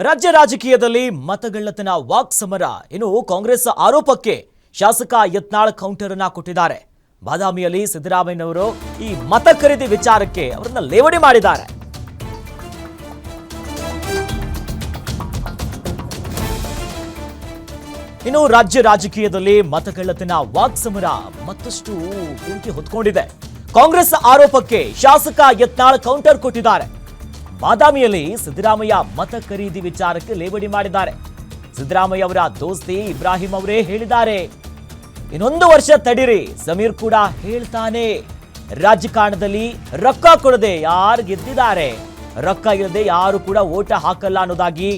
ರಾಜ್ಯ ರಾಜಕೀಯದಲ್ಲಿ ಮತಗಳ್ಳತನ ವಾಕ್ ಸಮರ. ಇನ್ನು ಕಾಂಗ್ರೆಸ್ ಆರೋಪಕ್ಕೆ ಶಾಸಕ ಯತ್ನಾಳ್ ಕೌಂಟರ್ ಅನ್ನ ಕೊಟ್ಟಿದ್ದಾರೆ. ಬಾದಾಮಿಯಲ್ಲಿ ಸಿದ್ದರಾಮಯ್ಯನವರು ಈ ಮತ ಖರೀದಿ ವಿಚಾರಕ್ಕೆ ಅವರನ್ನ ಲೇವಡಿ ಮಾಡಿದ್ದಾರೆ. ಇನ್ನು ರಾಜ್ಯ ರಾಜಕೀಯದಲ್ಲಿ ಮತಗಳ್ಳತನ ವಾಕ್ ಸಮರ ಮತ್ತಷ್ಟು ಬೆಂಕಿ ಹೊತ್ಕೊಂಡಿದೆ. ಕಾಂಗ್ರೆಸ್ ಆರೋಪಕ್ಕೆ ಶಾಸಕ ಯತ್ನಾಳ್ ಕೌಂಟರ್ ಕೊಟ್ಟಿದ್ದಾರೆ. ಬಾದಾಮಿಯಲ್ಲಿ ಸಿದ್ದರಾಮಯ್ಯ ಮತ ಖರೀದಿ ವಿಚಾರಕ್ಕೆ ಲೇವಡಿ ಮಾಡಿದ್ದಾರೆ. ಸಿದ್ದರಾಮಯ್ಯ ಅವರ ದೋಸ್ತಿ ಇಬ್ರಾಹಿಂ ಅವರೇ ಹೇಳಿದ್ದಾರೆ, ಇನ್ನೊಂದು ವರ್ಷ ತಡಿರಿ. ಸಮೀರ್ ಕೂಡ ಹೇಳ್ತಾನೆ, ರಾಜಕಾರಣದಲ್ಲಿ ರೊಕ್ಕ ಕೊಡದೆ ಯಾರು ಗೆದ್ದಿದ್ದಾರೆ, ರೊಕ್ಕ ಇಲ್ಲದೆ ಯಾರು ಕೂಡ ಓಟ ಹಾಕಲ್ಲ ಅನ್ನೋದಾಗಿ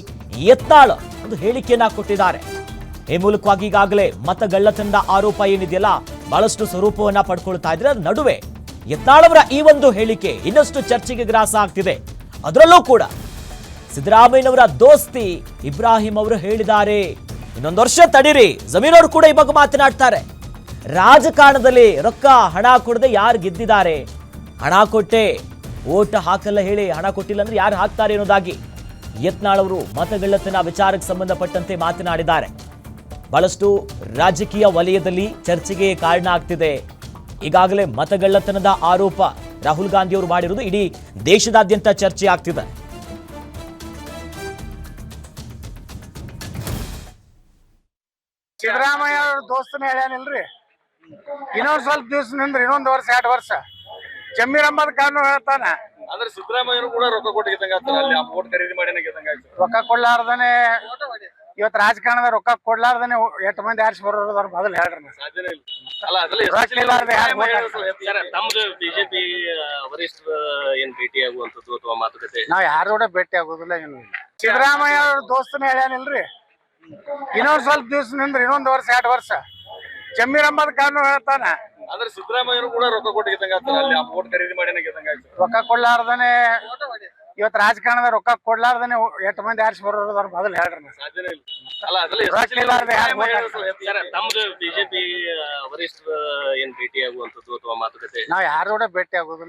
ಯತ್ನಾಳ್ ಒಂದು ಹೇಳಿಕೆಯನ್ನ ಕೊಟ್ಟಿದ್ದಾರೆ. ಈ ಮೂಲಕವಾಗಿ ಈಗಾಗಲೇ ಮತಗಳ್ಳತನದ ಆರೋಪ ಏನಿದೆಯಲ್ಲ ಬಹಳಷ್ಟು ಸ್ವರೂಪವನ್ನ ಪಡ್ಕೊಳ್ತಾ ಇದ್ರೆ, ಅದರ ನಡುವೆ ಯತ್ನಾಳ್ ಅವರ ಈ ಒಂದು ಹೇಳಿಕೆ ಇನ್ನಷ್ಟು ಚರ್ಚೆಗೆ ಗ್ರಾಸ ಆಗ್ತಿದೆ. ಅದರಲ್ಲೂ ಕೂಡ ಸಿದ್ದರಾಮಯ್ಯನವರ ದೋಸ್ತಿ ಇಬ್ರಾಹಿಂ ಅವರು ಹೇಳಿದ್ದಾರೆ, ಇನ್ನೊಂದು ವರ್ಷ ತಡೀರಿ. ಜಮೀರ್ ಅವರು ಕೂಡ ಈ ಬಗ್ಗೆ ಮಾತನಾಡ್ತಾರೆ. ರಾಜಕಾರಣದಲ್ಲಿ ರೊಕ್ಕ ಹಣ ಕೊಡದೆ ಯಾರು ಗೆದ್ದಿದ್ದಾರೆ, ಹಣ ಕೊಟ್ಟೆ ಓಟ್ ಹಾಕಲ್ಲ ಹೇಳಿ ಹಣ ಕೊಟ್ಟಿಲ್ಲ ಅಂದ್ರೆ ಯಾರು ಹಾಕ್ತಾರೆ ಅನ್ನೋದಾಗಿ ಯತ್ನಾಳ್ ಅವರು ಮತಗಳ್ಳತನ ವಿಚಾರಕ್ಕೆ ಸಂಬಂಧಪಟ್ಟಂತೆ ಮಾತನಾಡಿದ್ದಾರೆ. ಬಹಳಷ್ಟು ರಾಜಕೀಯ ವಲಯದಲ್ಲಿ ಚರ್ಚೆಗೆ ಕಾರಣ ಆಗ್ತಿದೆ. ಈಗಾಗಲೇ ಮತಗಳ್ಳತನದ ಆರೋಪ ರಾಹುಲ್ ಗಾಂಧಿ ಅವರು ಮಾಡಿರುವುದು ಇಡೀ ದೇಶದಾದ್ಯಂತ ಚರ್ಚೆ ಆಗ್ತಿದೆ. ಸಿದ್ದರಾಮಯ್ಯ ಅವ್ರ ದೋಸ್ತನ ಹೇಳ್ಯಾನಿಲ್ರಿ, ಇನ್ನೊಂದ್ ಸ್ವಲ್ಪ ದಿವಸ ನಿಂದ್ರಿ, ಇನ್ನೊಂದ್ ವರ್ಷ 2 ವರ್ಷ ಜಮೀರ್ ಅಹ್ಮದ್ ಖಾನ್ ಹೇಳ್ತಾನ. ಅಂದ್ರೆ ಸಿದ್ದರಾಮಯ್ಯರು ಕೂಡ ರೊಕ್ಕ ಕೊಟ್ಟು ಗೆದ್ದಂಗ ಅಲ್ಲಿ ಓಟ್ ಖರೀದಿ ಮಾಡಿ ಗೆದ್ದಂಗ ಆಯ್ತು. ರೊಕ್ಕ ಕೊಡ್ಲಾರ್ದನೆ ಇವತ್ತು ರಾಜಕಾರಣದ ರೊಕ್ಕ ಕೊಡ್ಲಾರ್ದನೆ 8 ಮಂದಿ ಆರಿಸಿ ಬರೋದ್ರ ಮೊದಲು ಹೇಳ್ರಿ. ಸಾಧ್ಯನೇ ಇಲ್ಲ. ಅಲ್ಲ ಅದರಲ್ಲಿ ತಮ್ಮದು ಬಿಜೆಪಿ ವರಿಷ್ಠ ಏನ್ ಭೇಟಿ ಆಗುವಂತದ್ದು ಅಥವಾ ಮಾತುಕತೆ ನಾವ್ ಯಾರು ಕೂಡ ಭೇಟಿ ಆಗೋದಿಲ್ಲ, ಏನು ಇಲ್ಲ. ಸಿದ್ದರಾಮಯ್ಯ ಅವ್ರ ದೋಸ್ತನ ಹೇಳ್ಯಾನಿಲ್ರಿ, ಇನ್ನೊಂದ್ ಸ್ವಲ್ಪ ದಿವಸ ನಿಂದ್ರಿ, ಇನ್ನೊಂದ್ ವರ್ಷ 2 ವರ್ಷ ಜಮೀರ್ ಅಹ್ಮದ್ ಖಾನ್ ಹೇಳ್ತಾನ. ಅಂದ್ರೆ ಸಿದ್ದರಾಮಯ್ಯರು ಕೂಡ ರೊಕ್ಕ ಕೊಟ್ಟು ಗೆದ್ದಂಗ ಅಲ್ಲಿ ಓಟ್ ಖರೀದಿ ಮಾಡಿ ಗೆದ್ದಂಗ ಆಯ್ತು. ರೊಕ್ಕ ಕೊಡ್ಲಾರ್ದನೆ ಇವತ್ತು ರಾಜಕಾರಣದ ರೊಕ್ಕ ಕೊಡ್ಲಾರ್ದನೆ 8 ಮಂದಿ ಆರಿಸಿ ಬರೋದ್ರ ಮೊದಲು ಹೇಳ್ರಿ. ಸಾಧ್ಯನೇ ಇಲ್ಲ. ಅಲ್ಲ ಅದರಲ್ಲಿ ತಮ್ಮದು ಬಿಜೆಪಿ ವರಿಷ್ಠ ಏನ್ ಭೇಟಿ ಆಗುವಂತದ್ದು ಅಥವಾ ಮಾತುಕತೆ ನಾವ್ ಯಾರು ಕೂಡ ಭೇಟಿ ಆಗೋದಿಲ್ಲ.